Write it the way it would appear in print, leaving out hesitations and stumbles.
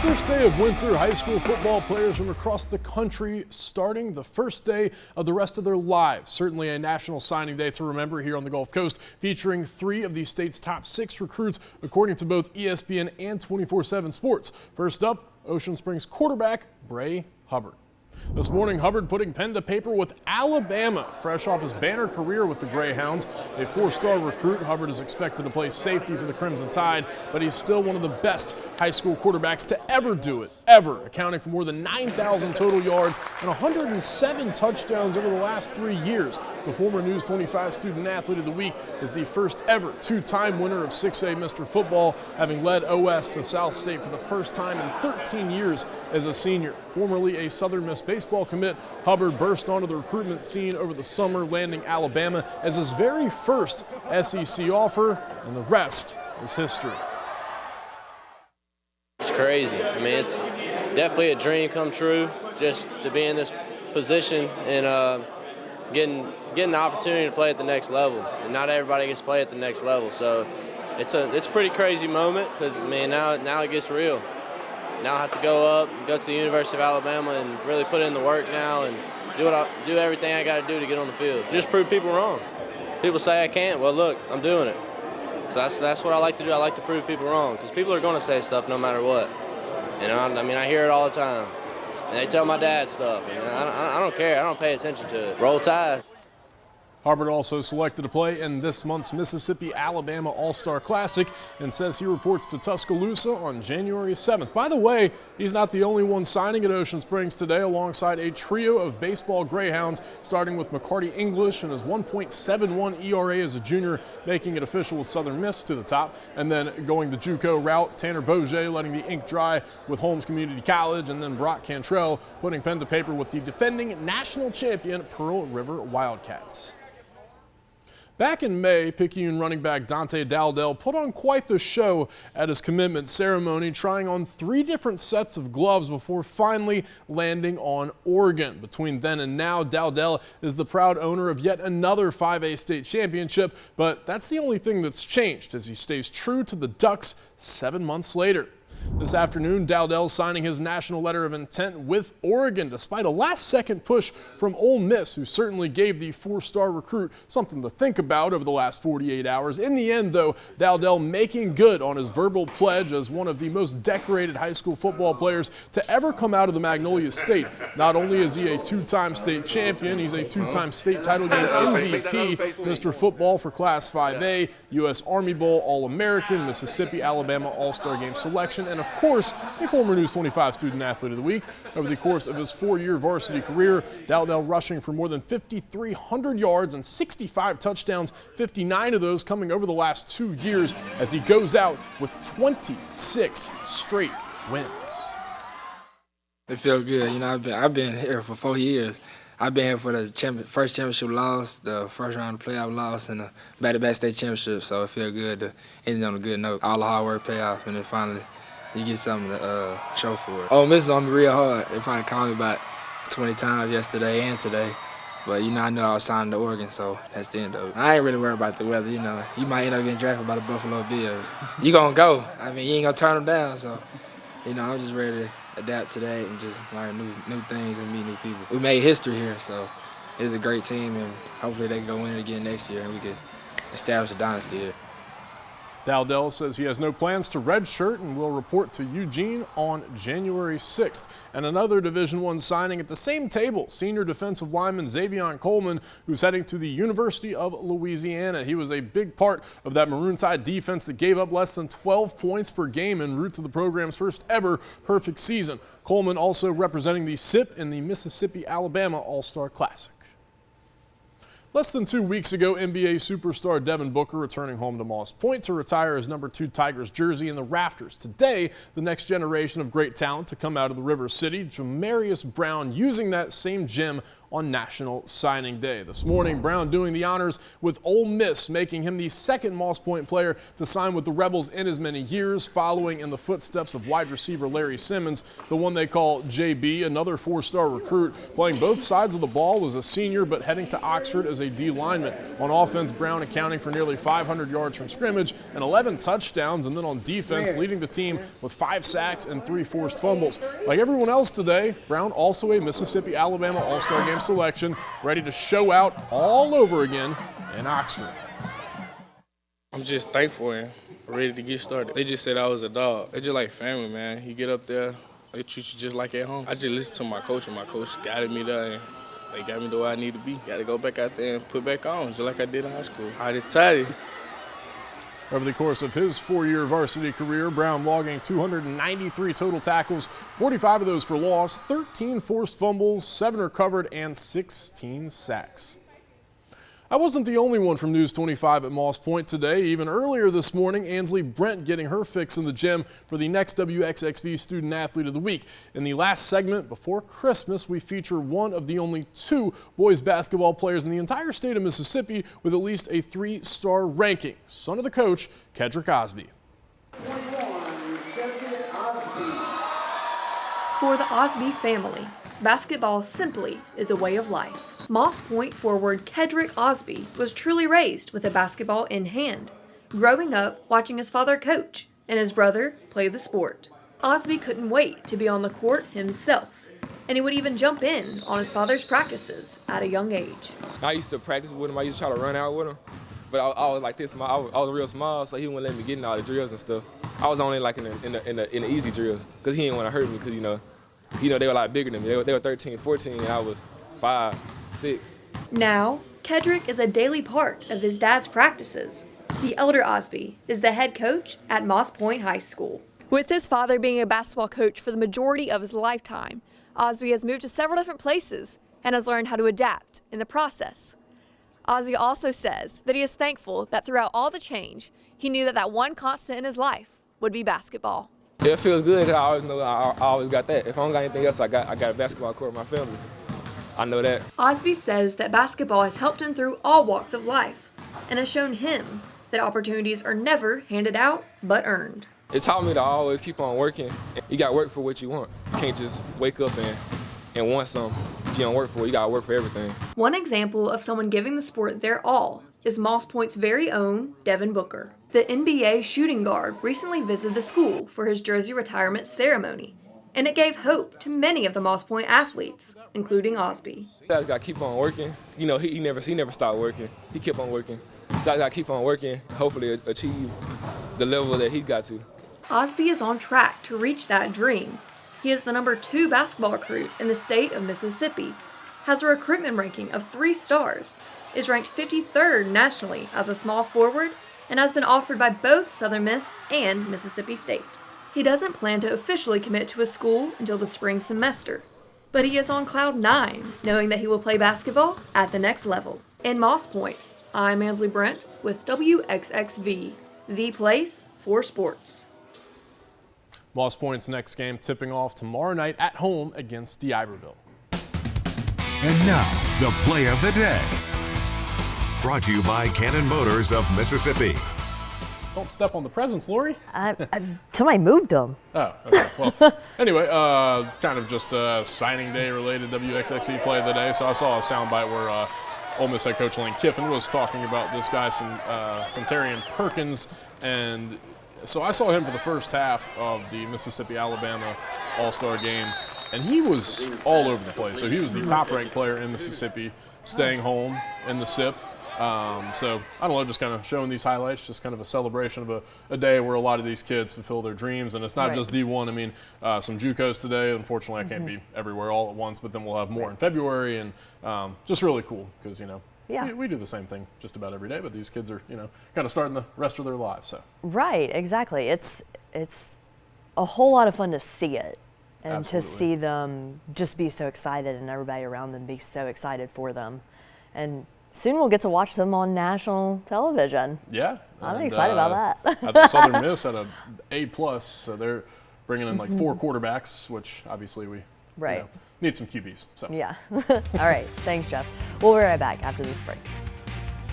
First day of winter, high school football players from across the country starting the first day of the rest of their lives. Certainly a national signing day to remember here on the Gulf Coast, featuring 3 of the state's top 6 recruits, according to both ESPN and 24/7 Sports. First up, Ocean Springs quarterback Bray Hubbard. This morning, Hubbard putting pen to paper with Alabama, fresh off his banner career with the Greyhounds. A 4-star recruit, Hubbard is expected to play safety for the Crimson Tide, but he's still one of the best high school quarterbacks to ever do it, ever, accounting for more than 9,000 total yards and 107 touchdowns over the last 3 years. The former News 25 Student Athlete of the Week is the first ever 2-time winner of 6A Mr. Football, having led OS to South State for the first time in 13 years as a senior. Formerly a Southern Miss baseball commit, Hubbard burst onto the recruitment scene over the summer, landing Alabama as his very first SEC offer, and the rest is history. It's crazy. I mean, it's definitely a dream come true just to be in this position and getting the opportunity to play at the next level. And not everybody gets to play at the next level, so it's a pretty crazy moment because, I mean, now it gets real. Now I have to go up and go to the University of Alabama and really put in the work now and do everything I got to do to get on the field. Just prove people wrong. People say I can't. Well, look, I'm doing it. So that's what I like to do. I like to prove people wrong because people are going to say stuff no matter what. You know, I mean, I hear it all the time. And they tell my dad stuff. And I don't care. I don't pay attention to it. Roll Tide. Hubbard also selected to play in this month's Mississippi-Alabama All-Star Classic and says he reports to Tuscaloosa on January 7th. By the way, he's not the only one signing at Ocean Springs today, alongside a trio of baseball Greyhounds, starting with McCarty English and his 1.71 ERA as a junior, making it official with Southern Miss to the top. And then going the JUCO route, Tanner Boget letting the ink dry with Holmes Community College, and then Brock Cantrell putting pen to paper with the defending national champion Pearl River Wildcats. Back in May, Picayune running back Dante Dowdell put on quite the show at his commitment ceremony, trying on 3 different sets of gloves before finally landing on Oregon. Between then and now, Dowdell is the proud owner of yet another 5A state championship, but that's the only thing that's changed as he stays true to the Ducks 7 months later. This afternoon, Dowdell signing his national letter of intent with Oregon, despite a last-second push from Ole Miss, who certainly gave the 4-star recruit something to think about over the last 48 hours. In the end, though, Dowdell making good on his verbal pledge as one of the most decorated high school football players to ever come out of the Magnolia State. Not only is he a 2-time state champion, he's a 2-time state title game MVP, Mr. Football for Class 5A, U.S. Army Bowl All-American, Mississippi-Alabama All-Star Game selection, and of course, a former News 25 Student Athlete of the Week. Over the course of his 4-year varsity career, Dowdell rushing for more than 5,300 yards and 65 touchdowns, 59 of those coming over the last 2 years as he goes out with 26 straight wins. It feels good. You know, I've been here for 4 years. I've been here for the first championship loss, the first round of playoff loss, and the back-to-back state championship. So it feels good to end on a good note. All the hard work pay off, and then finally you get something to show for it. Oh, Miss is on me real hard. They probably called me about 20 times yesterday and today. But, you know, I know I was signed to Oregon, so that's the end of it. I ain't really worried about the weather, you know. You might end up getting drafted by the Buffalo Bills. You gonna go. I mean, you ain't gonna turn them down, so, you know, I'm just ready to adapt to that and just learn new things and meet new people. We made history here, so it's a great team, and hopefully they can go win it again next year and we can establish a dynasty here. Dowdell says he has no plans to redshirt and will report to Eugene on January 6th. And another Division I signing at the same table, senior defensive lineman Xavion Coleman, who's heading to the University of Louisiana. He was a big part of that Maroon Tide defense that gave up less than 12 points per game en route to the program's first ever perfect season. Coleman also representing the SIP in the Mississippi-Alabama All-Star Classic. Less than 2 weeks ago, NBA superstar Devin Booker returning home to Moss Point to retire his number 2 Tigers jersey in the rafters. Today, the next generation of great talent to come out of the River City, Jamarius Brown, using that same gem on National Signing Day. This morning, Brown doing the honors with Ole Miss, making him the second Moss Point player to sign with the Rebels in as many years, following in the footsteps of wide receiver Larry Simmons, the one they call JB, another four-star recruit, playing both sides of the ball as a senior but heading to Oxford as a D lineman. On offense, Brown accounting for nearly 500 yards from scrimmage and 11 touchdowns, and then on defense, leading the team with 5 sacks and 3 forced fumbles. Like everyone else today, Brown also a Mississippi-Alabama All-Star Game selection, ready to show out all over again in Oxford. I'm just thankful and ready to get started. They just said I was a dog. They just like family, man. You get up there, they treat you just like at home. I just listened to my coach, and my coach guided me there, and they got me to where I need to be. Got to go back out there and put back on, just like I did in high school. I decided. Over the course of his 4-year varsity career, Brown logging 293 total tackles, 45 of those for loss, 13 forced fumbles, 7 recovered, and 16 sacks. I wasn't the only one from News 25 at Moss Point today. Even earlier this morning, Ansley Brent getting her fix in the gym for the next WXXV Student Athlete of the Week. In the last segment before Christmas, we feature one of the only 2 boys basketball players in the entire state of Mississippi with at least a 3-star ranking. Son of the coach, Kedrick Osby. For the Osby family, basketball simply is a way of life. Moss Point forward Kedrick Osby was truly raised with a basketball in hand, growing up watching his father coach and his brother play the sport. Osby couldn't wait to be on the court himself, and he would even jump in on his father's practices at a young age. I used to practice with him. I used to try to run out with him. But I was like this. I was real small, so he wouldn't let me get in all the drills and stuff. I was only like in the easy drills because he didn't want to hurt me because, you know, they were a lot bigger than me. They were 13, 14, and I was 5, 6. Now, Kedrick is a daily part of his dad's practices. The elder Osby is the head coach at Moss Point High School. With his father being a basketball coach for the majority of his lifetime, Osby has moved to several different places and has learned how to adapt in the process. Osby also says that he is thankful that throughout all the change, he knew that one constant in his life would be basketball. It feels good because I always know I always got that. If I don't got anything else, I got a basketball court in my family. I know that. Osby says that basketball has helped him through all walks of life and has shown him that opportunities are never handed out but earned. It taught me to always keep on working. You got to work for what you want. You can't just wake up and want something that you don't work for. You got to work for everything. One example of someone giving the sport their all is Moss Point's very own Devin Booker. The NBA shooting guard recently visited the school for his jersey retirement ceremony, and it gave hope to many of the Moss Point athletes, including Osby. I got to keep on working. You know, he never stopped working. He kept on working. So I got to keep on working, hopefully achieve the level that he got to. Osby is on track to reach that dream. He is the number 2 basketball recruit in the state of Mississippi, has a recruitment ranking of 3 stars, is ranked 53rd nationally as a small forward, and has been offered by both Southern Miss and Mississippi State. He doesn't plan to officially commit to a school until the spring semester, but he is on cloud 9, knowing that he will play basketball at the next level. In Moss Point, I'm Ansley Brent with WXXV, the place for sports. Moss Point's next game tipping off tomorrow night at home against D'Iberville. And now, the play of the day. Brought to you by Cannon Motors of Mississippi. Don't step on the presents, Lori. Somebody moved them. Oh, okay. Well, anyway, kind of just signing day related WXXV play of the day. So I saw a soundbite where Ole Miss head coach Lane Kiffin was talking about this guy, Centarian Perkins, and so I saw him for the first half of the Mississippi-Alabama All-Star game, and he was all over the place. So he was the top-ranked player in Mississippi, staying home in the SIP. So I don't know, just kind of showing these highlights, just kind of a celebration of a day where a lot of these kids fulfill their dreams. And it's not just D1. I mean, some JUCOs today. Unfortunately, I can't be everywhere all at once, but then we'll have more in February. And just really cool because, you know, we do the same thing just about every day, but these kids are, you know, kind of starting the rest of their lives. So Right, exactly. It's a whole lot of fun to see it. And Absolutely. to see them just be so excited and everybody around them be so excited for them. And soon we'll get to watch them on national television. Yeah. I'm excited about that. At the Southern Miss at A+, so they're bringing in like 4 quarterbacks, which obviously we you know, need some QBs. So. Yeah. All right. Thanks, Jeff. We'll be right back after this break.